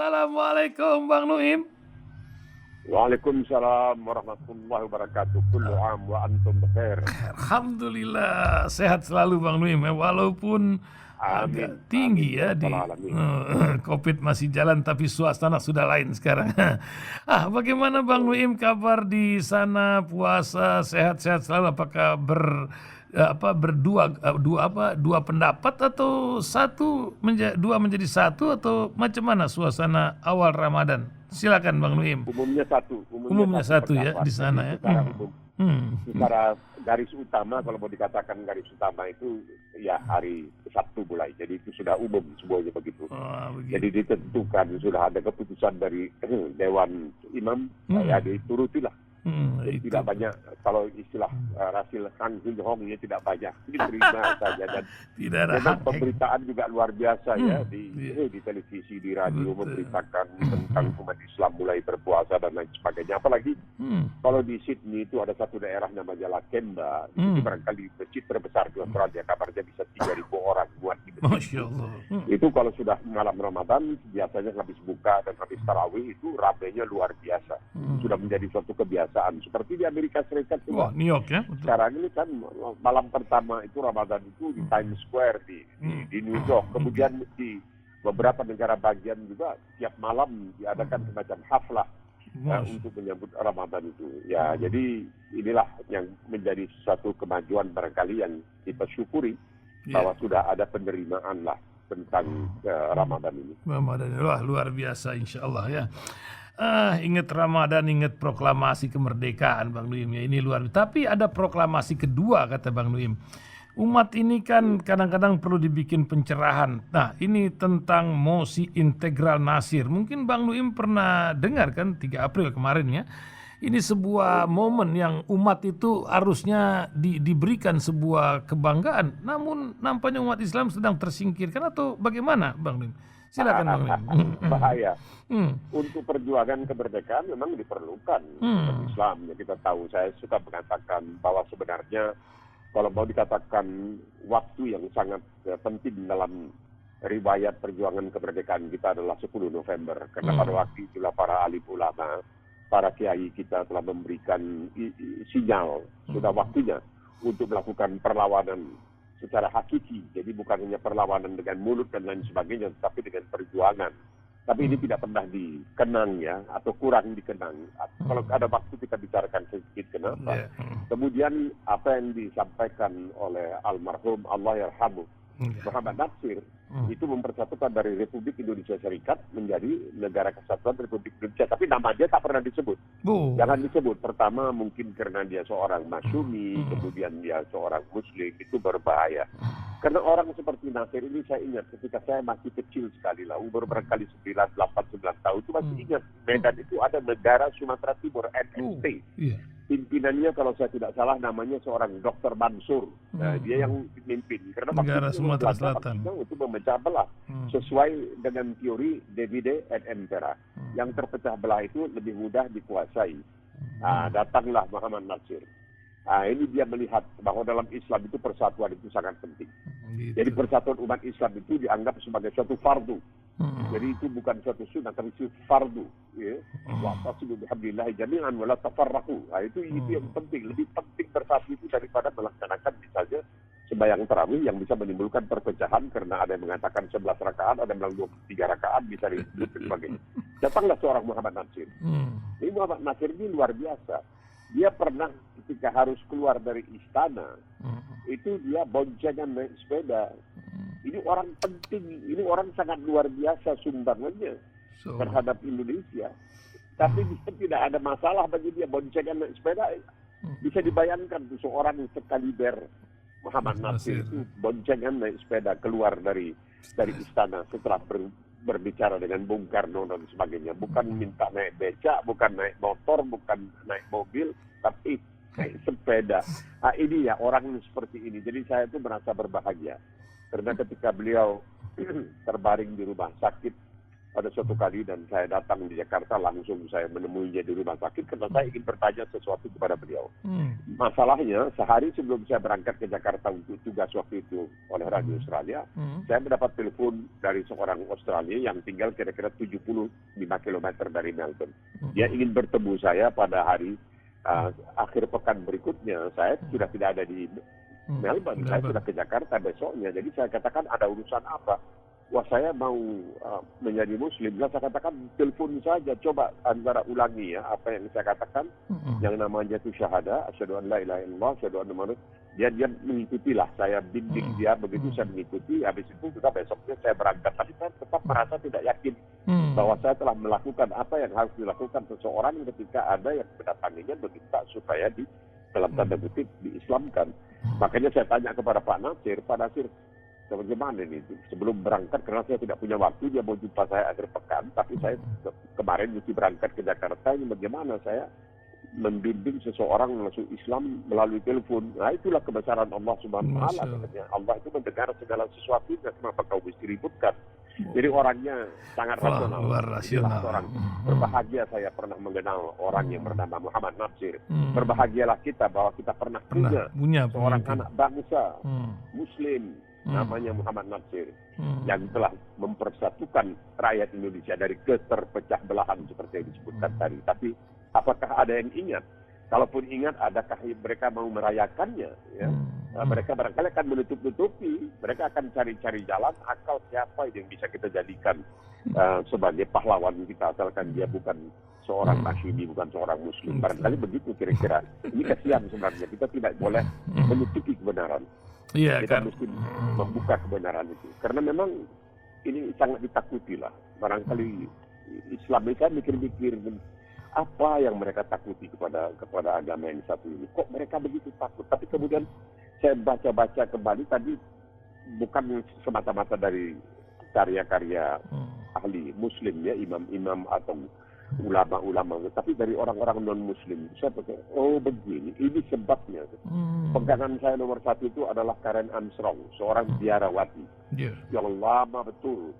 Assalamualaikum Bang Nuim. Waalaikumsalam warahmatullahi wabarakatuh. Kullu am wa antum bikhair. Alhamdulillah sehat selalu Bang Nuim ya. Walaupun agak Amin. tinggi Amin. ya di COVID masih jalan tapi suasana sudah lain sekarang. Bagaimana Bang Nuim kabar di sana, puasa sehat-sehat selalu? Apakah dua pendapat atau dua menjadi satu atau macam mana suasana awal Ramadan? Silakan Bang Nuim. Umumnya satu ya di sana ya. Secara umum. Secara garis utama, kalau mau dikatakan garis utama itu ya hari Sabtu mulai. Jadi itu sudah umum semuanya begitu. Jadi ditentukan sudah ada keputusan dari Dewan Imam, ya diturutilah. Jadi tidak banyak, kalau istilah Rasil Kang Hin Hong ya, tidak banyak diterima saja, dan memang pemberitaan juga luar biasa ya di televisi, di radio memberitakan tentang umat Islam mulai berpuasa dan lain sebagainya. Apalagi kalau di Sydney itu ada satu daerah namanya Lakemba, itu barangkali masjid terbesar di Australia, kabarnya bisa 3.000 orang buat di masjid. Itu kalau sudah malam Ramadan biasanya habis buka dan habis tarawih itu ramainya luar biasa. Sudah menjadi suatu kebiasaan. Seperti di Amerika Serikat juga. New York ya. Betul. Sekarang ini kan malam pertama itu Ramadan itu di Times Square di New York. Kemudian di beberapa negara bagian juga tiap malam diadakan semacam haflah untuk menyambut Ramadan itu. Ya, jadi inilah yang menjadi satu kemajuan barangkali yang kita syukuri bahwa sudah ada penerimaan lah tentang Ramadan ini. Ramadan luar biasa insya Allah ya. Ingat Ramadan, ingat proklamasi kemerdekaan Bang Nuim ya, ini luar biasa. Tapi ada proklamasi kedua kata Bang Nuim. Umat ini kan kadang-kadang perlu dibikin pencerahan. Nah ini tentang mosi integral Nasir. Mungkin Bang Nuim pernah dengar kan 3 April kemarin ya. Ini sebuah momen yang umat itu harusnya diberikan sebuah kebanggaan. Namun nampaknya umat Islam sedang tersingkirkan atau bagaimana Bang Nuim? Silakan Bang Nuim. Bahaya. Untuk perjuangan kemerdekaan memang diperlukan Islam. Ya, kita tahu, saya suka mengatakan bahwa sebenarnya kalau mau dikatakan waktu yang sangat penting dalam riwayat perjuangan kemerdekaan kita adalah 10 November. Karena pada waktu itulah para alim ulama, para kiai kita telah memberikan sinyal sudah waktunya untuk melakukan perlawanan secara hakiki. Jadi bukan hanya perlawanan dengan mulut dan lain sebagainya, tapi dengan perjuangan. Tapi ini tidak pernah dikenang ya, atau kurang dikenang. Kalau ada waktu kita bicarakan sedikit kenapa. Kemudian apa yang disampaikan oleh almarhum Allahyarhamu Muhammad Nasir itu mempersatukan dari Republik Indonesia Serikat menjadi Negara Kesatuan Republik Indonesia. Tapi nama dia tak pernah disebut. Jangan disebut. Pertama mungkin karena dia seorang masyumi, kemudian dia seorang muslim, itu berbahaya. Karena orang seperti Nasir ini saya ingat ketika saya masih kecil sekali lah, umur barangkali 9, 8, 9 tahun itu masih ingat. Medan itu ada Negara Sumatera Timur, NST. Pimpinannya kalau saya tidak salah namanya seorang Dr. Mansur. Dia yang memimpin. Karena Negara Sumatera Selatan untuk memecah belah sesuai dengan teori divide et impera. Yang terpecah belah itu lebih mudah dikuasai. Datanglah Muhammad Nasir. Ini dia melihat bahwa dalam Islam itu persatuan itu sangat penting. Jadi persatuan umat Islam itu dianggap sebagai suatu fardu. Jadi itu bukan suatu sunnah, tapi itu fardu. Wa'tasimu bihablillahi jami'an wa la tafarraqu. Itu yang penting. Lebih penting bersatu itu daripada melaksanakan misalnya sembahyang tarawih yang bisa menimbulkan perpecahan karena ada yang mengatakan 11 rakaat, ada yang bilang 23 rakaat, bisa disebut dan sebagainya. Datanglah seorang Muhammad Nasir. Ini Muhammad Nasir ini luar biasa. Dia pernah ketika harus keluar dari istana, itu dia boncengan naik sepeda. Ini orang penting, ini orang sangat luar biasa sumbangannya terhadap Indonesia. Tapi dia tidak ada masalah bagi dia boncengan naik sepeda. Bisa dibayangkan tuh seorang sekaliber Muhammad Nasir itu boncengan naik sepeda keluar dari istana setelah berbicara dengan Bung Karno dan sebagainya. Bukan minta naik becak, bukan naik motor, bukan naik mobil, tapi naik sepeda. Ini ya orang seperti ini. Jadi saya itu merasa berbahagia. Karena ketika beliau terbaring di rumah sakit, Ada suatu kali dan saya datang di Jakarta, langsung saya menemuinya di rumah sakit karena saya ingin bertanya sesuatu kepada beliau. Masalahnya, sehari sebelum saya berangkat ke Jakarta untuk tugas waktu itu oleh Radio Australia, saya mendapat telepon dari seorang Australia yang tinggal kira-kira 75 km dari Melbourne. Dia ingin bertemu saya pada hari akhir pekan berikutnya. Saya sudah tidak ada di Melbourne, saya sudah ke Jakarta besoknya. Jadi saya katakan, ada urusan apa? Wah, saya mau menjadi Muslim. Saya katakan, telepon saja, coba antara ulangi ya apa yang saya katakan, yang namanya itu syahada, asyhadu an la ilaha illallah, asyhadu anna Muhammad. Dia mengikutilah, saya bimbing dia, begitu saya mengikuti. Habis itu juga besoknya saya berangkat, tapi saya tetap merasa tidak yakin bahwa saya telah melakukan apa yang harus dilakukan seseorang ketika ada yang mendatanginya meminta supaya dalam tanda kutip diislamkan. Makanya saya tanya kepada Pak Nasir, bagaimana ini? Sebelum berangkat, karena saya tidak punya waktu, dia mau jumpa saya akhir pekan, tapi saya kemarin mesti berangkat ke Jakarta, ini bagaimana saya membimbing seseorang masuk Islam melalui telepon. Nah, itulah kebesaran Allah Subhanahu wa Ta'ala. Allah itu mendengar segala sesuatunya, kenapa kau mesti ributkan? Jadi orangnya sangat rasional. Orang berbahagia saya pernah mengenal orang yang bernama Muhammad Nasir. Berbahagialah kita bahwa kita pernah punya seorang anak bangsa Muslim namanya Muhammad Nasir yang telah mempersatukan rakyat Indonesia dari keterpecah belahan seperti yang disebutkan tadi. Tapi apakah ada yang ingat? Kalaupun ingat, adakah mereka mau merayakannya? Ya? Mereka barangkali akan menutup-nutupi, mereka akan cari-cari jalan akal siapa yang bisa kita jadikan sebagai pahlawan kita, asalkan dia bukan seorang Masyumi, bukan seorang Muslim. Barangkali begitu kira-kira. Ini kasihan sebenarnya, kita tidak boleh menutupi kebenaran. Iya, kita mesti membuka kebenaran itu. Karena memang ini sangat ditakuti lah. Barangkali Islam ini, saya mikir-mikir apa yang mereka takuti kepada agama yang satu ini. Kok mereka begitu takut? Tapi kemudian saya baca-baca kembali tadi, bukan semata-mata dari karya-karya ahli Muslim ya, imam-imam atau ulama-ulama, tapi dari orang-orang non-Muslim. Saya pikir, oh begini, ini sebabnya. Pegangan saya nomor satu itu adalah Karen Armstrong, seorang biarawati yang lama betul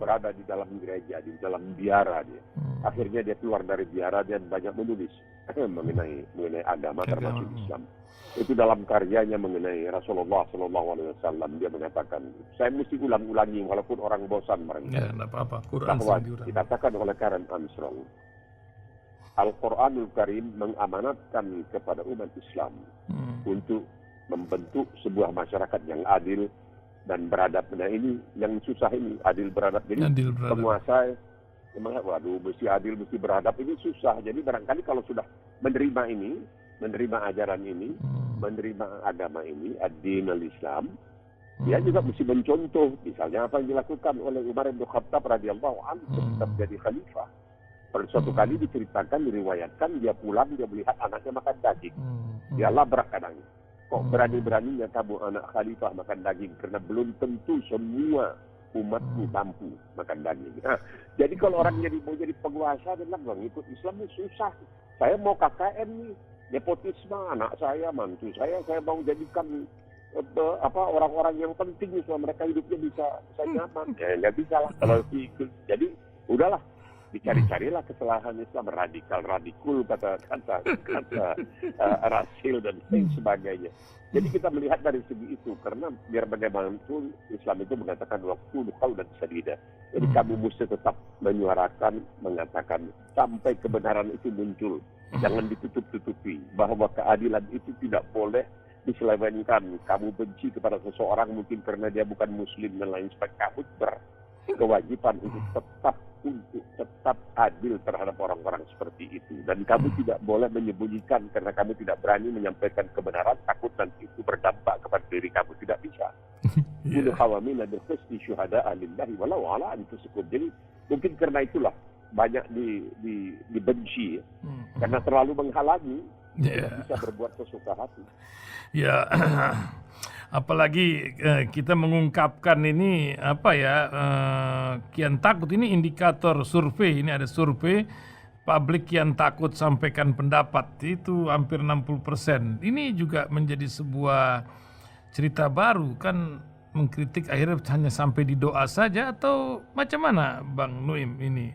berada di dalam gereja, di dalam biara dia. Akhirnya dia keluar dari biara dan banyak menulis mengenai agama termasuk Islam. Itu dalam karyanya mengenai Rasulullah SAW, dia mengatakan, saya mesti ulang-ulangi walaupun orang bosan barangkali. Ya, tidak apa-apa. Quran bahwa dikatakan oleh Karen Armstrong, Al-Quranul Karim mengamanatkan kepada umat Islam untuk membentuk sebuah masyarakat yang adil dan beradab. Nah ini yang susah ini, adil beradab. Jadi penguasa, waduh, mesti adil, mesti beradab, ini susah. Jadi barangkali kalau sudah menerima ini, menerima ajaran ini, menerima agama ini, ad-din al-Islam, dia juga mesti mencontoh. Misalnya apa yang dilakukan oleh Umar bin Khattab radhiyallahu anhu ketika menjadi khalifah. Pada suatu kali diceritakan, diriwayatkan, dia pulang, dia melihat anaknya makan daging. Dia labrak anaknya. Kok berani-beraninya kamu anak khalifah makan daging? Karena belum tentu semua umatku mampu makan daging. Nah, jadi kalau orang mau jadi penguasa, dia bilang, ikut Islam ini susah. Saya mau KKN nih, nepotisme, anak saya, mantu saya mau jadikan orang-orang yang penting supaya mereka hidupnya bisa nyaman. Ya nggak bisa lah kalau ikut. Jadi udahlah, dicari-carilah kesalahan Islam, radikul kata Rasil dan lain sebagainya. Jadi kita melihat dari segi itu, karena biar bagaimanapun Islam itu mengatakan waktu kau dan sadida. Jadi kamu mesti tetap menyuarakan, mengatakan sampai kebenaran itu muncul. Jangan ditutup-tutupi bahwa keadilan itu tidak boleh diselewengkan. Kamu benci kepada seseorang mungkin karena dia bukan Muslim dan lain sebagainya. Kamu berkewajiban untuk tetap adil terhadap orang-orang seperti itu. Dan kamu tidak boleh menyembunyikan karena kamu tidak berani menyampaikan kebenaran, takut nanti itu berdampak kepada diri kamu. Tidak bisa. Jadi mungkin karena itulah banyak dibenci karena terlalu menghalangi, tidak bisa berbuat sesuka hati. Ya, apalagi kita mengungkapkan ini kian takut. Ini indikator survei, ini ada survei publik kian takut sampaikan pendapat, itu hampir 60%. Ini juga menjadi sebuah cerita baru kan. mengkritik akhirnya hanya sampai di doa saja atau macam mana Bang Nuim ini?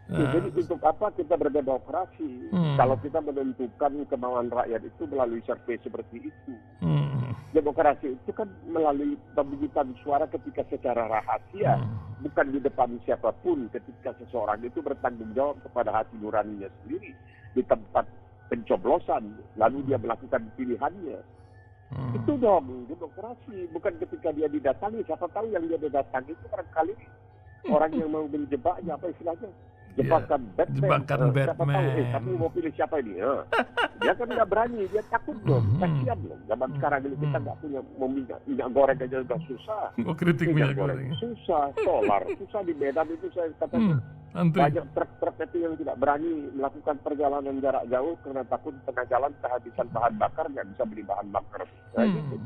Jadi untuk apa kita berdemokrasi kalau kita menentukan kemauan rakyat itu melalui survei seperti itu? Demokrasi itu kan melalui pemungutan suara ketika secara rahasia, bukan di depan siapapun, ketika seseorang itu bertanggung jawab kepada hati nuraninya sendiri di tempat pencoblosan, lalu dia melakukan pilihannya. Itu dong demokrasi, bukan ketika dia didatangi. Siapa tahu yang dia didatangi itu barangkali orang yang mau menjebaknya, apa istilahnya? Jebakan Batman. Siapa tahu, kamu mau pilih siapa ini? Dia kan nggak berani, dia takut dong. Kasian loh. Zaman sekarang ini kita nggak punya minyak goreng aja udah susah. Kritik minyak goreng. Susah, solar. Susah di Medan itu saya katakan. Banyak truk-truk itu yang tidak berani melakukan perjalanan jarak jauh karena takut tengah jalan kehabisan bahan bakar, nggak bisa beli bahan bakar. Nah, gitu.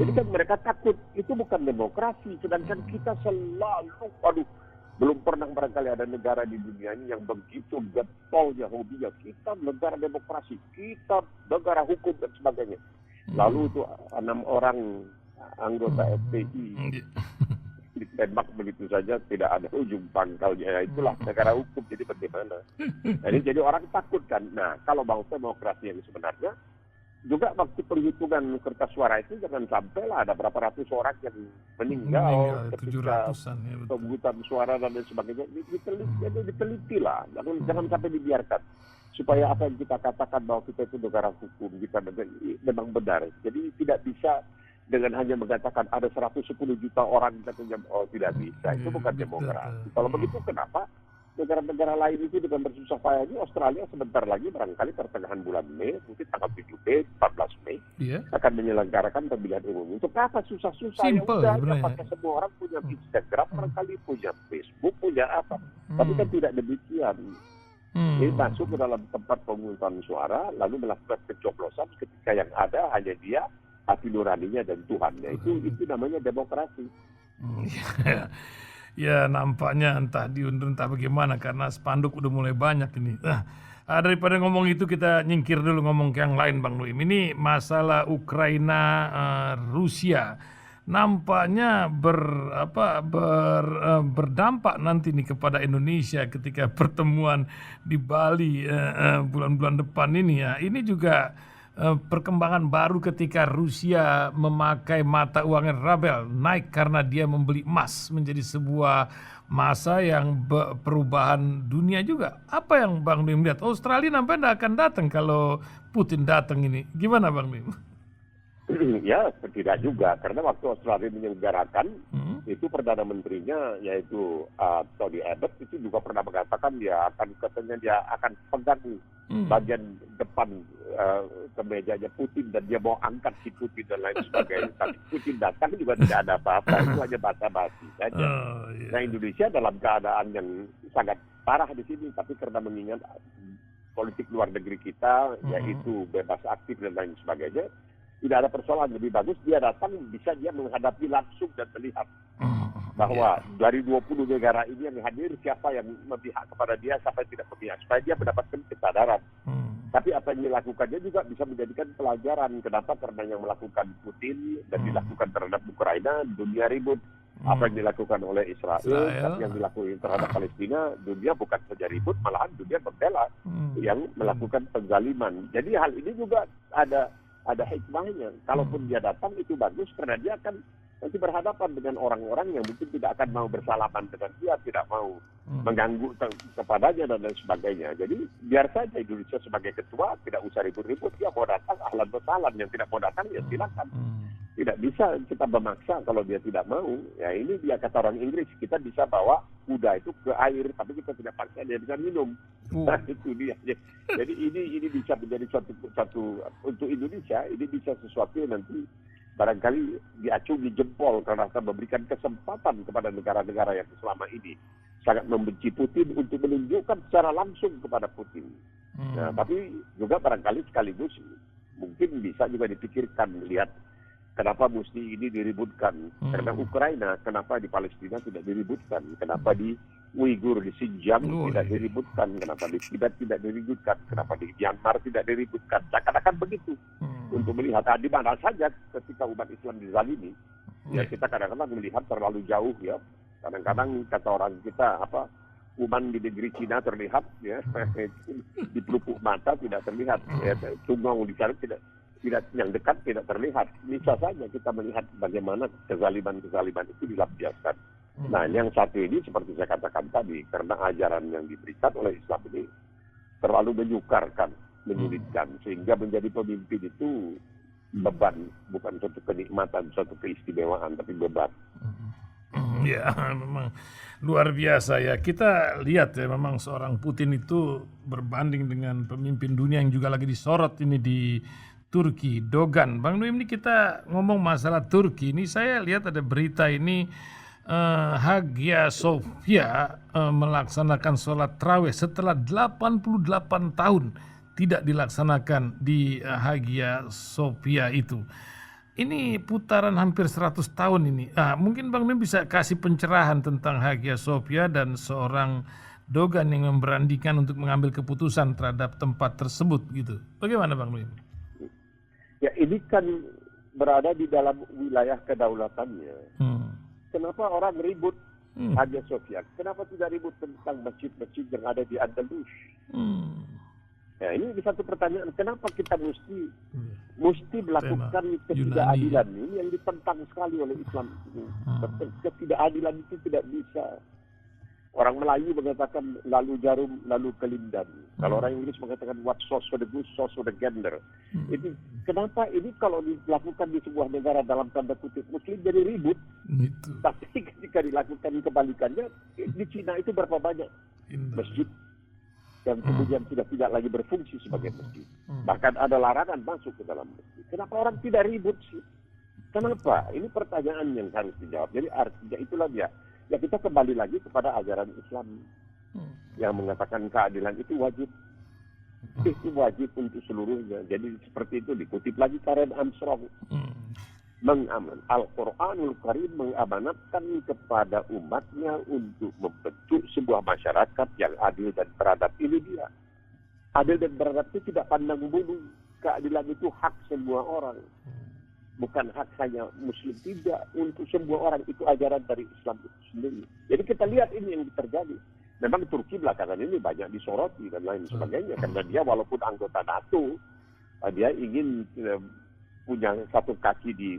Jadi kan mereka takut. Itu bukan demokrasi. Sedangkan kita selalu, belum pernah barangkali ada negara di dunia ini yang begitu getolnya hobinya. Kita negara demokrasi, kita negara hukum dan sebagainya. Lalu itu 6 orang anggota FPI ditembak begitu saja, tidak ada ujung pangkalnya. Itulah negara hukum, jadi bagaimana? Jadi orang takut kan. Nah, kalau mau demokrasi yang sebenarnya, juga waktu perhitungan kertas suara itu jangan sampai lah ada berapa ratus orang yang meninggal ketika pemungutan suara dan lain sebagainya. Diteliti lah, jangan sampai dibiarkan. Supaya apa yang kita katakan bahwa kita itu negara hukum, kita memang benar. Jadi tidak bisa dengan hanya mengatakan ada 110 juta orang katanya, tidak bisa. Itu bukan demokrasi. Kalau begitu kenapa negara-negara lain itu dengan bersusah payah ini? Australia sebentar lagi barangkali pertengahan bulan Mei, mungkin tanggal 7 Mei, 14 Mei akan menyelenggarakan pemilihan umum. Untuk apa susah-susah? Ya udah, pakai semua orang punya Instagram, barangkali punya Facebook, punya apa. Tapi kan tidak demikian. Ini masuk ke dalam tempat pemungutan suara, lalu melakukan pencoblosan ketika yang ada hanya dia, hati nuraninya dan Tuhannya. Itu namanya demokrasi. Ya nampaknya entah diundur entah bagaimana karena spanduk udah mulai banyak ini. Daripada ngomong itu kita nyingkir dulu ngomong ke yang lain Bang Nuim. Ini masalah Ukraina Rusia nampaknya berdampak nanti nih kepada Indonesia ketika pertemuan di Bali bulan-bulan depan ini ya. Ini juga perkembangan baru ketika Rusia memakai mata uang rabel naik karena dia membeli emas menjadi sebuah masa yang perubahan dunia juga. Apa yang Bang Nuim lihat? Australia nampaknya tidak akan datang kalau Putin datang ini. Gimana Bang Nuim? Ya, tidak juga. Karena waktu Australia menyelenggarakan, itu Perdana Menterinya, yaitu Tony Abbott, itu juga pernah mengatakan dia akan pegang bagian depan kemejanya Putin dan dia mau angkat si Putin dan lain sebagainya. Tapi Putin datang juga tidak ada apa-apa, itu hanya basa-basi saja. Nah, Indonesia dalam keadaan yang sangat parah di sini, tapi karena mengingat politik luar negeri kita, yaitu bebas aktif dan lain sebagainya, tidak ada persoalan. Lebih bagus dia datang, bisa dia menghadapi langsung dan melihat bahwa dari 20 negara ini yang hadir, siapa yang memihak kepada dia, siapa yang tidak memihak, supaya dia mendapatkan kesadaran. Tapi apa yang dilakukannya juga bisa menjadikan pelajaran. Kenapa? Karena yang melakukan Putin dan dilakukan terhadap Ukraina, dunia ribut. Apa yang dilakukan oleh Israel, tapi yang dilakukan terhadap Palestina, dunia bukan saja ribut, malahan dunia membela yang melakukan penzaliman. Jadi hal ini juga ada hikmahnya. Kalaupun dia datang itu bagus karena dia akan nanti berhadapan dengan orang-orang yang mungkin tidak akan mau bersalaman dengan dia, tidak mau mengganggu kepadanya dan lain sebagainya. Jadi biar saja Indonesia sebagai ketua tidak usah ribut-ribut. Dia mau datang ahlan bersalan, yang tidak mau datang ya silakan. Tidak bisa kita memaksa kalau dia tidak mau. Ya ini dia kata orang Inggris, kita bisa bawa kuda itu ke air, tapi kita tidak paksa dia bisa minum. Nah, itu dia. Jadi ini bisa menjadi satu untuk Indonesia, ini bisa sesuatu yang nanti barangkali diacungi jempol karena akan memberikan kesempatan kepada negara-negara yang selama ini sangat membenci Putin untuk menunjukkan secara langsung kepada Putin. Nah, tapi juga barangkali sekaligus mungkin bisa juga dipikirkan melihat kenapa mesti ini diributkan. Karena Ukraina, kenapa di Palestina tidak diributkan? Kenapa di Uighur, di Xinjiang tidak diributkan? Kenapa di Tibet tidak diributkan? Kenapa di Myanmar tidak diributkan? Seakan-akan begitu. Untuk melihat di mana saja ketika umat Islam dizalimi, Ya kita kadang-kadang melihat terlalu jauh ya. Kadang-kadang kata orang kita kuman di negeri Cina terlihat ya, di pelupuk mata tidak terlihat, ya, tungau di sana tidak yang dekat tidak terlihat. Bisa saja kita melihat bagaimana kezaliman itu dilampiaskan. Nah, yang satu ini seperti saya katakan tadi, karena ajaran yang diberikan oleh Islam ini terlalu menyukarkan, menyulitkan, sehingga menjadi pemimpin itu beban, bukan suatu kenikmatan, suatu keistimewaan, tapi beban. Ya, memang luar biasa ya. Kita lihat ya, memang seorang Putin itu berbanding dengan pemimpin dunia yang juga lagi disorot ini di Turki, Dogan. Bang Nuim, ini kita ngomong masalah Turki. Ini saya lihat ada berita ini, Hagia Sophia melaksanakan sholat tarawih setelah 88 tahun tidak dilaksanakan di Hagia Sophia itu. Ini putaran hampir 100 tahun ini. Mungkin Bang Nuim bisa kasih pencerahan tentang Hagia Sophia dan seorang Dogan yang memberanikan untuk mengambil keputusan terhadap tempat tersebut gitu. Bagaimana Bang Nuim? Ya, ini kan berada di dalam wilayah kedaulatannya. Kenapa orang ribut Hagia Sophia? Kenapa tidak ribut tentang masjid-masjid yang ada di Andalus? Ya, ini satu pertanyaan. Kenapa kita mesti melakukan ketidakadilan ini yang ditentang sekali oleh Islam ini? Ketidakadilan itu tidak bisa. Orang Melayu mengatakan lalu jarum, lalu kelindan. Kalau orang Inggris mengatakan what sauce for the goose, sauce for the gander. Itu kenapa ini kalau dilakukan di sebuah negara dalam tanda kutip Muslim jadi ribut. Tapi ketika dilakukan kebalikannya, di Cina itu berapa banyak masjid yang kemudian sudah tidak lagi berfungsi sebagai masjid. Bahkan ada larangan masuk ke dalam masjid. Kenapa orang tidak ribut sih? Kenapa? Ini pertanyaan yang harus dijawab. Jadi artinya itulah dia. Ya kita kembali lagi kepada ajaran Islam yang mengatakan keadilan itu wajib. Itu wajib untuk seluruhnya. Jadi seperti itu dikutip lagi Karen Armstrong. Al-Quranul Karim mengamanatkan kepada umatnya untuk membentuk sebuah masyarakat yang adil dan beradab. Ini dia. Adil dan beradab itu tidak pandang bulu. Keadilan itu hak semua orang. Bukan hak hanya Muslim, tidak. Untuk semua orang itu ajaran dari Islam itu sendiri. Jadi kita lihat ini yang terjadi. Memang Turki belakangan ini banyak disoroti dan lain sebagainya. Karena dia walaupun anggota NATO, dia ingin punya satu kaki di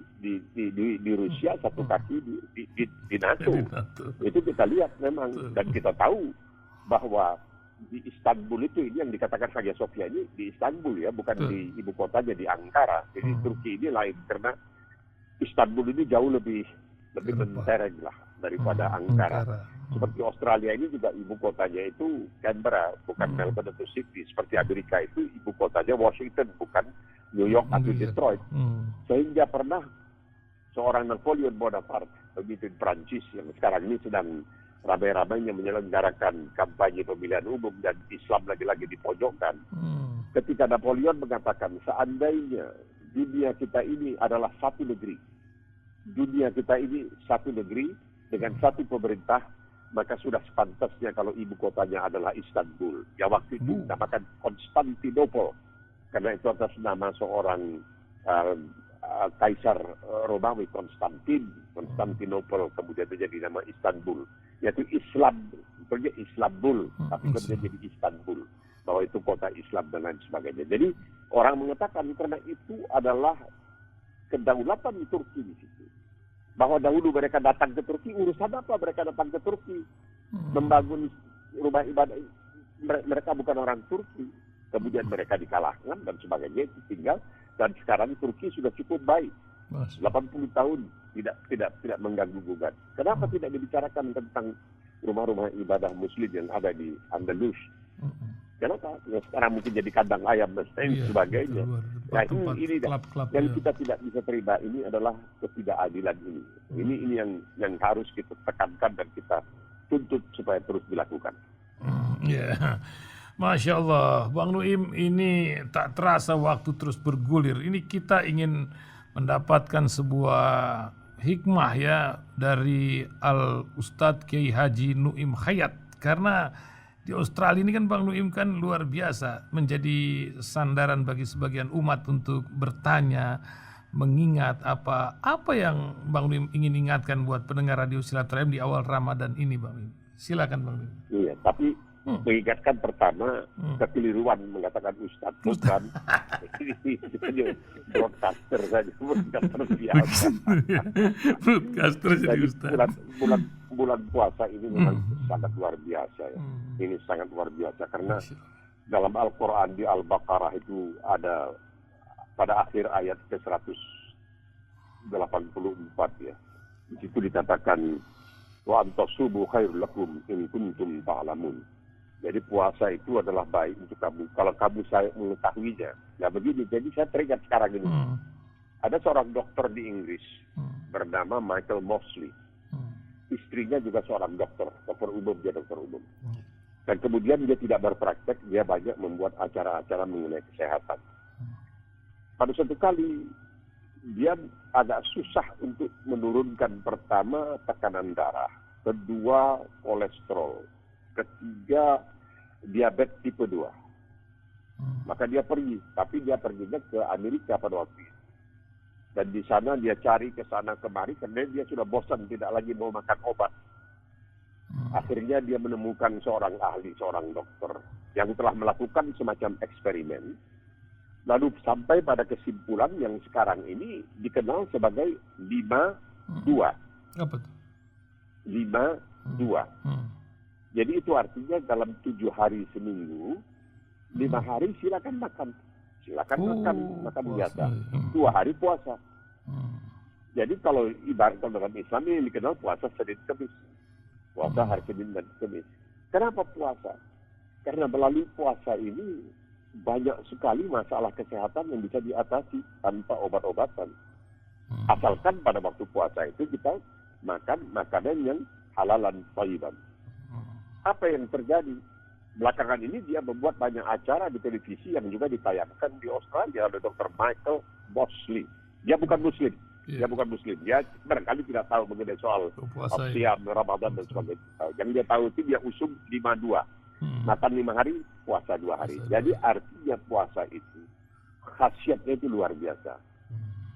Rusia, satu kaki di NATO. Itu kita lihat memang. Dan kita tahu bahwa di Istanbul itu ini yang dikatakan Hagia Sophia ini di Istanbul ya, bukan di ibu kotanya di Ankara. Jadi Turki ini lain karena Istanbul ini jauh lebih mentereng lah daripada Ankara. Seperti Australia ini juga ibu kotanya itu Canberra, bukan Melbourne atau Sydney. Seperti Amerika itu ibu kotanya Washington, bukan New York atau Detroit. Sehingga pernah seorang Napoleon Bonaparte, pemimpin Prancis yang sekarang ini sedang ramai-ramainya menyelenggarakan kampanye pemilihan umum dan Islam lagi-lagi dipojokkan. Ketika Napoleon mengatakan seandainya dunia kita ini adalah satu negeri, dunia kita ini satu negeri dengan satu pemerintah, maka sudah sepantasnya kalau ibu kotanya adalah Istanbul. Ya waktu itu dinamakan Konstantinopel karena itu atas nama seorang Kaisar Romawi Konstantinopel, kemudian menjadi nama Istanbul, yaitu Islam, sebenarnya Islambul, tapi kemudian jadi Istanbul, bahwa itu kota Islam dan lain sebagainya. Jadi orang mengatakan karena itu adalah kedaulatan Turki di situ. Bahwa dahulu mereka datang ke Turki, urusan apa mereka datang ke Turki? Membangun rumah ibadah, mereka bukan orang Turki. Kemudian mereka dikalahkan dan sebagainya, itu tinggal. Dan sekarang Turki sudah cukup baik. 80 tahun tidak mengganggu gugat. Kenapa tidak dibicarakan tentang rumah-rumah ibadah Muslim yang ada di Andalus? Kenapa? Ya, sekarang mungkin jadi kandang ayam dan sebagainya. Nah ini yang kita tidak bisa terima ini adalah ketidakadilan ini. Ini yang harus kita tekankan dan kita tuntut supaya terus dilakukan. Masya Allah, Bang Nuim, ini tak terasa waktu terus bergulir. Ini kita ingin mendapatkan sebuah hikmah ya dari Al-Ustadz Kiai Haji Nuim Hayat. Karena di Australia ini kan Bang Nuim kan luar biasa, menjadi sandaran bagi sebagian umat untuk bertanya, mengingat apa yang Bang Lim ingin ingatkan buat pendengar Radio Silaturahim di awal Ramadan ini, Bang Lim? Silakan, Bang Lim. Iya, tapi mengingatkan pertama kekeliruan mengatakan Ustadz, bukan. Ini broadcaster saja, broadcaster biasa. Broadcaster jadi Jadi Ustadz. bulan puasa ini memang sangat luar biasa ya. Ini sangat luar biasa karena dalam Al-Quran di Al-Baqarah itu ada pada akhir ayat ke-184 ya. Di situ dikatakan wa antasubu khairul lakum in kuntum ta'lamun. Jadi puasa itu adalah baik untuk kamu kalau kamu saya mengetahuinya. Ya begini, jadi saya teringat sekarang ini. Ada seorang dokter di Inggris bernama Michael Mosley. Istrinya juga seorang dokter umum, dia dokter umum. Dan kemudian dia tidak berpraktek, dia banyak membuat acara-acara mengenai kesehatan. Pada suatu kali, dia agak susah untuk menurunkan pertama tekanan darah, kedua kolesterol, ketiga diabetes tipe 2. Maka dia pergi, tapi dia perginya ke Amerika pada waktu itu. Dan di sana dia cari ke sana kemari karena dia sudah bosan tidak lagi mau makan obat. Akhirnya dia menemukan seorang ahli, seorang dokter yang telah melakukan semacam eksperimen. Lalu sampai pada kesimpulan yang sekarang ini dikenal sebagai 5-2. Apa tuh? 5-2. Jadi itu artinya dalam 7 hari seminggu, 5 hari silakan makan. Silakan makan biasa. 2 hari puasa. Jadi kalau ibaratkan dalam Islam ini dikenal puasa Senin Kamis. Puasa hari Senin dan Kamis. Kenapa puasa? Karena melalui puasa ini banyak sekali masalah kesehatan yang bisa diatasi tanpa obat-obatan. Asalkan pada waktu puasa itu kita makan makanan yang halalan thayyiban. Apa yang terjadi? Belakangan ini dia membuat banyak acara di televisi yang juga ditayangkan di Australia oleh Dr. Michael Mosley. Dia bukan Muslim. Dia bukan Muslim. Dia barangkali tidak tahu mengenai soal siam, Ramadan dan sebagainya. Yang dia tahu itu dia usung 5-2. Makan 5 hari, puasa 2 hari. Jadi artinya puasa itu khasiatnya itu luar biasa.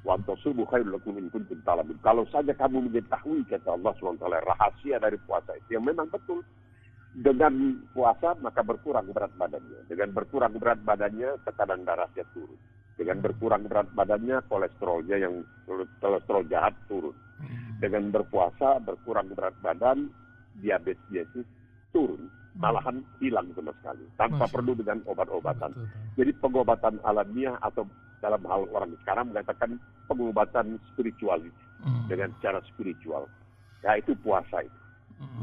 Wa antasubu khairul lakum in kuntum ta'lamun. Kalau saja kamu mengetahui kata Allah SWT rahasia dari puasa itu yang memang betul. Dengan puasa maka berkurang berat badannya. Dengan berkurang berat badannya tekanan darahnya turun. Dengan berkurang berat badannya kolesterolnya yang kolesterol jahat turun. Dengan berpuasa berkurang berat badan diabetesnya itu turun. Malahan hilang sama sekali tanpa perlu dengan obat-obatan. Jadi pengobatan alamiah atau dalam hal orang sekarang mengatakan pengobatan spiritual dengan cara spiritual. Ya itu puasa itu.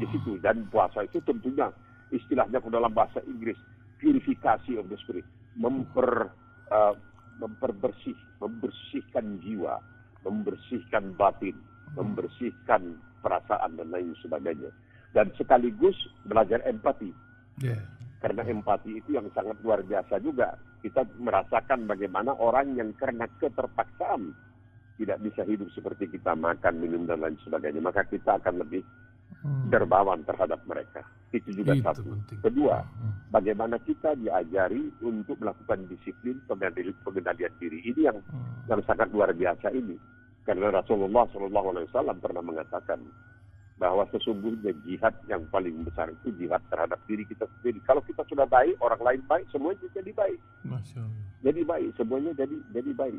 Di situ dan puasa itu tentunya istilahnya dalam bahasa Inggris purifikasi of the spirit, membersihkan jiwa, membersihkan batin, membersihkan perasaan dan lain sebagainya. Dan sekaligus belajar empati. Karena empati itu yang sangat luar biasa juga. Kita merasakan bagaimana orang yang karena keterpaksaan tidak bisa hidup seperti kita, makan, minum, dan lain sebagainya. Maka kita akan lebih dermawan terhadap mereka. Itu juga satu. Penting. Kedua, bagaimana kita diajari untuk melakukan disiplin pengendalian diri. Ini yang sangat luar biasa ini. Karena Rasulullah SAW pernah mengatakan bahwa sesungguhnya jihad yang paling besar itu jihad terhadap diri kita sendiri. Kalau kita sudah baik, orang lain baik, semuanya jadi baik. Masya Allah. Jadi baik, semuanya jadi baik.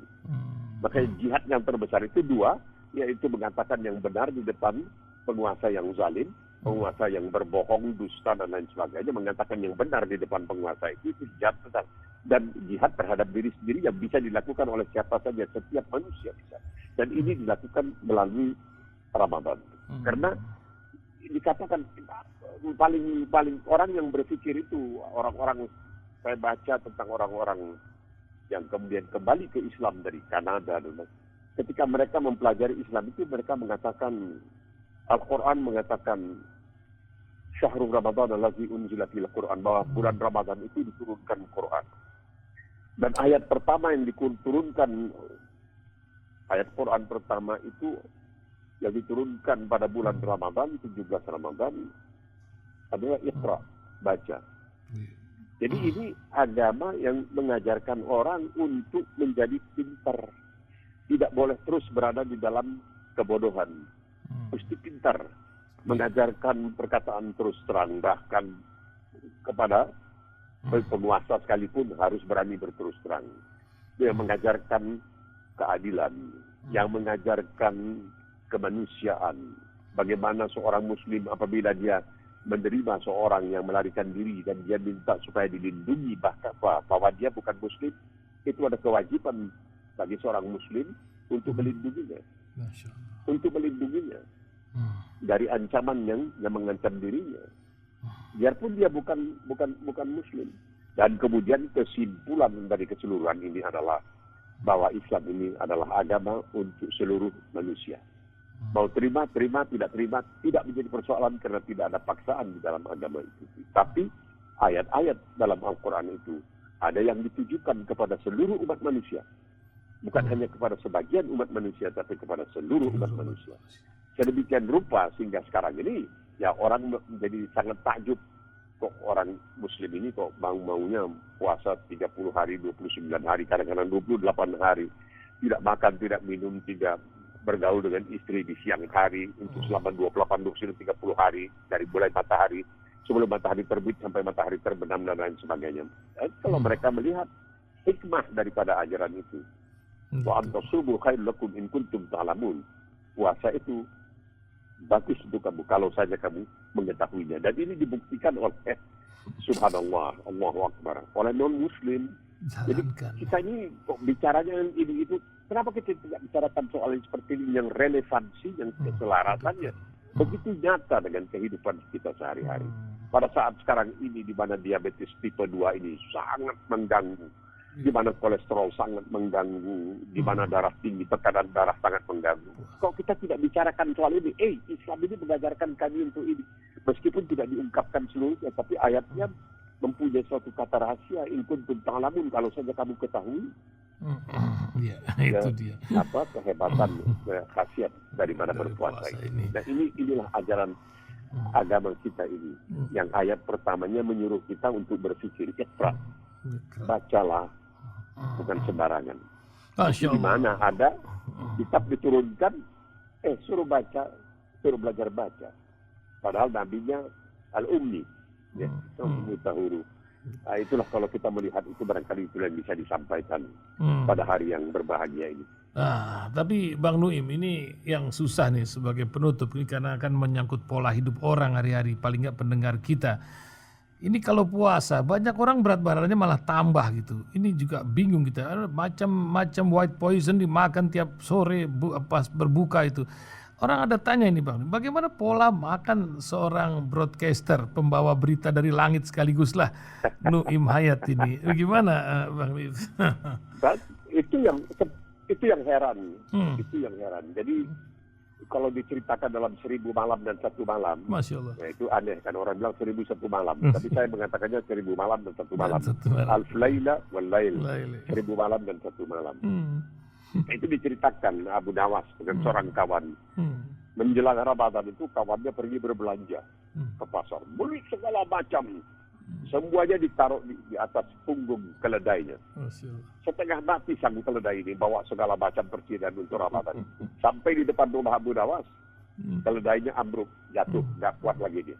Makanya jihad yang terbesar itu 2, yaitu mengatakan yang benar di depan penguasa yang zalim, penguasa yang berbohong, dusta dan lain sebagainya, mengatakan yang benar di depan penguasa itu jihad besar. Dan jihad terhadap diri sendiri yang bisa dilakukan oleh siapa saja, setiap manusia bisa. Dan ini dilakukan melalui Ramadan. Karena dikatakan paling orang yang berpikir itu orang-orang, saya baca tentang orang-orang yang kemudian kembali ke Islam dari Kanada dan ketika mereka mempelajari Islam itu mereka mengatakan Al-Quran mengatakan Syahrul Ramadan allazi unzila fil Quran, bahwa bulan Ramadan itu diturunkan Quran. Dan ayat pertama yang diturunkan, ayat Quran pertama itu yang diturunkan pada bulan Ramadan, 17 Ramadan adalah Iqra, baca. Jadi ini agama yang mengajarkan orang untuk menjadi pintar, tidak boleh terus berada di dalam kebodohan. Mesti pintar mengajarkan perkataan terus terang, bahkan kepada penguasa sekalipun harus berani berterus terang. Yang mengajarkan keadilan, yang mengajarkan kemanusiaan. Bagaimana seorang muslim apabila dia menerima seorang yang melarikan diri dan dia minta supaya dilindungi, bahkan bahwa dia bukan muslim, itu ada kewajiban bagi seorang muslim untuk melindunginya. Untuk melindunginya dari ancaman yang mengancam dirinya. Biarpun dia bukan muslim. Dan kemudian kesimpulan dari keseluruhan ini adalah bahwa Islam ini adalah agama untuk seluruh manusia. Mau terima, tidak terima, tidak menjadi persoalan karena tidak ada paksaan di dalam agama itu. Tapi ayat-ayat dalam Al-Quran itu ada yang ditujukan kepada seluruh umat manusia. Bukan hanya kepada sebagian umat manusia, tapi kepada seluruh umat manusia. Sedemikian rupa sehingga sekarang ini, ya orang menjadi sangat takjub. Kok orang muslim ini kok maunya puasa 30 hari, 29 hari, kadang-kadang 28 hari. Tidak makan, tidak minum, tidak bergaul dengan istri di siang hari untuk selama 28, 29, 30 hari dari mulai matahari sebelum matahari terbit sampai matahari terbenam dan lain sebagainya. Kalau mereka melihat hikmah daripada ajaran itu, wa antasubu khairul lakum in kuntum ta'lamun. Puasa itu bagus untuk kamu kalau saja kamu mengetahuinya. Dan ini dibuktikan oleh subhanallah, Allahu Akbar, oleh non-muslim. Jadi kita ini kok bicaranya ini itu, kenapa kita tidak bicarakan soal yang seperti ini yang relevansi, yang keselarasannya begitu nyata dengan kehidupan kita sehari-hari. Pada saat sekarang ini di mana diabetes tipe 2 ini sangat mengganggu, di mana kolesterol sangat mengganggu, di mana darah tinggi, tekanan darah sangat mengganggu. Kok kita tidak bicarakan soal ini? Islam ini mengajarkan kami untuk ini. Meskipun tidak diungkapkan seluruhnya, tapi ayatnya mempunyai suatu kata rahasia, in kuntum ta'lamun, kalau saja kamu ketahui. Ya, itu dia. Apa kehebatan, khasiat daripada berpuasa ini. Nah inilah ajaran agama kita ini. Yang ayat pertamanya menyuruh kita untuk berpikir, iqra, bacalah, bukan sembarangan. Di mana ada kitab diturunkan, suruh baca, suruh belajar baca. Padahal nabinya al-ummi, ya, mutahuru. Nah, itulah kalau kita melihat itu barangkali itu yang bisa disampaikan pada hari yang berbahagia ini. Tapi Bang Nuim, ini yang susah nih sebagai penutup ini karena akan menyangkut pola hidup orang hari-hari, paling nggak pendengar kita. Ini kalau puasa banyak orang berat badannya malah tambah gitu. Ini juga bingung kita. Macam-macam white poison dimakan tiap sore pas berbuka itu. Orang ada tanya ini Bang, bagaimana pola makan seorang broadcaster, pembawa berita dari langit sekaligus lah, Nuim Hayat ini. Bagaimana Bang Nuim? Itu yang heran. Itu yang heran. Jadi kalau diceritakan dalam 1000 malam dan 1 malam, Masya Allah. Ya itu aneh kan, orang bilang 1001 malam, tapi saya mengatakannya 1000 malam dan 1 malam. Alf laila wal lail, 1000 malam dan 1 malam. Itu diceritakan Abu Nawas dengan seorang kawan. Menjelang Ramadan itu kawannya pergi berbelanja ke pasar, beli segala macam. Semuanya ditaruh di atas punggung keledainya. Setengah mati sang keledai ini bawa segala macam persediaan untuk Ramadan. Sampai di depan rumah Abu Nawas, keledainya ambruk, jatuh, nggak kuat lagi dia.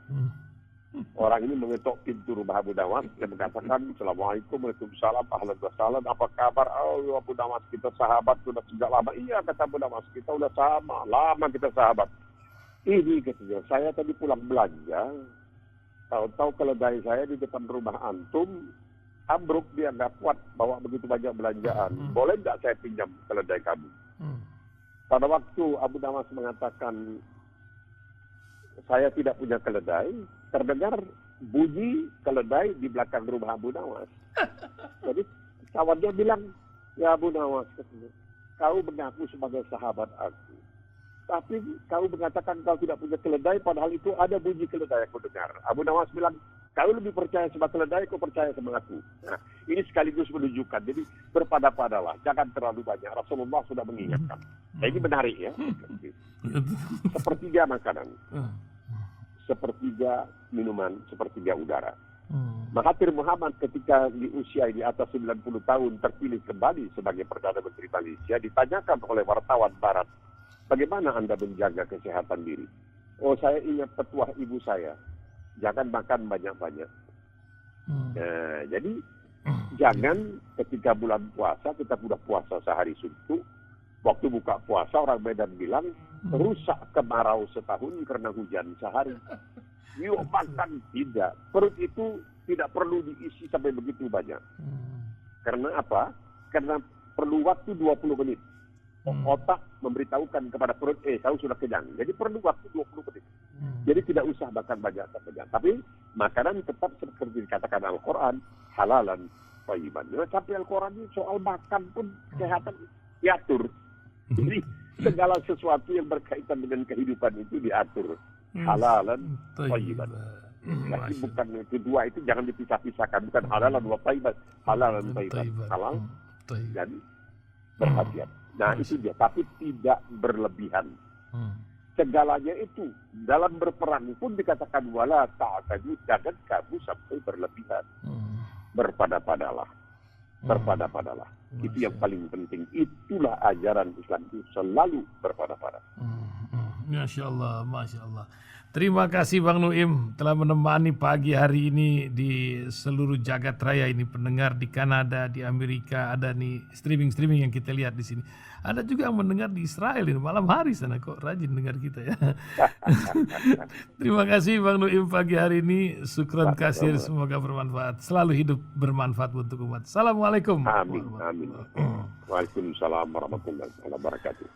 Orang ini mengetok pintu rumah Abu Nawas dan mengatakan, Assalamualaikum, Waalaikumsalam, ahlan wa sahlan, apa kabar? Oh, Abu Nawas, kita sahabat sudah sejak lama. Iya, kata Abu Nawas, kita udah sama, lama kita sahabat. Ini katanya, saya tadi pulang belanja, tahu-tahu keledai saya di depan rumah antum, ambruk, dia nggak kuat bawa begitu banyak belanjaan. Boleh nggak saya pinjam keledai kamu? Pada waktu Abu Nawas mengatakan, saya tidak punya keledai, terdengar bunyi keledai di belakang rumah Abu Nawas. Jadi kawannya bilang, ya Abu Nawas, kau mengaku sebagai sahabat aku, tapi kau mengatakan kau tidak punya keledai, padahal itu ada bunyi keledai aku dengar. Abu Nawas bilang, kau lebih percaya sama keledai, kau percaya sama aku. Nah, ini sekaligus menunjukkan, jadi berpada-padalah, jangan terlalu banyak. Rasulullah sudah mengingatkan. Nah, ini menarik ya. Sepertiga makanan, sepertiga minuman, sepertiga udara. Mahathir Muhammad ketika di usia di atas 90 tahun terpilih kembali sebagai Perdana Menteri Malaysia, ditanyakan oleh wartawan Barat, bagaimana Anda menjaga kesehatan diri? Oh, saya ingat petuah ibu saya, jangan makan banyak-banyak. Nah, jadi jangan ketika bulan puasa, kita sudah puasa sehari suntuk, waktu buka puasa orang Medan bilang, rusak kemarau setahun karena hujan sehari. Yuk makan, tidak. Perut itu tidak perlu diisi sampai begitu banyak. Karena apa? Karena perlu waktu 20 menit. Otak memberitahukan kepada perut, tahu sudah kenyang. Jadi perlu waktu 20 menit. Jadi tidak usah makan banyak. Tapi makanan tetap seperti dikatakan Al-Quran, halalan, thayyiban. Sampai Al-Quran ini soal makan pun kesehatan diatur. Jadi segala sesuatu yang berkaitan dengan kehidupan itu diatur. Halalan, thayyiban. Jadi bukan kedua itu jangan dipisah-pisahkan. Bukan halalan wa thayyiban. Halalan, thayyiban. Halal, jadi berhati-hati. Nah itu dia. Tapi tidak berlebihan. Segalanya itu dalam berperang pun dikatakan wala ta'tadu, jangan kamu sampai berlebihan. Berpada-padalah. Berpada-padalah. Itu yang paling penting. Itulah ajaran Islam itu selalu berpada-pada. Masya Allah, Masya Allah. Terima kasih Bang Nuim telah menemani pagi hari ini di seluruh jagat raya ini, pendengar di Kanada, di Amerika, ada nih streaming yang kita lihat di sini. Ada juga yang mendengar di Israel ini malam hari sana, kok rajin dengar kita ya. Terima kasih Bang Nuim pagi hari ini. Syukran kasir, semoga bermanfaat. Selalu hidup bermanfaat untuk umat. Assalamualaikum. Amin. Amin. Waalaikumsalam warahmatullahi wabarakatuh.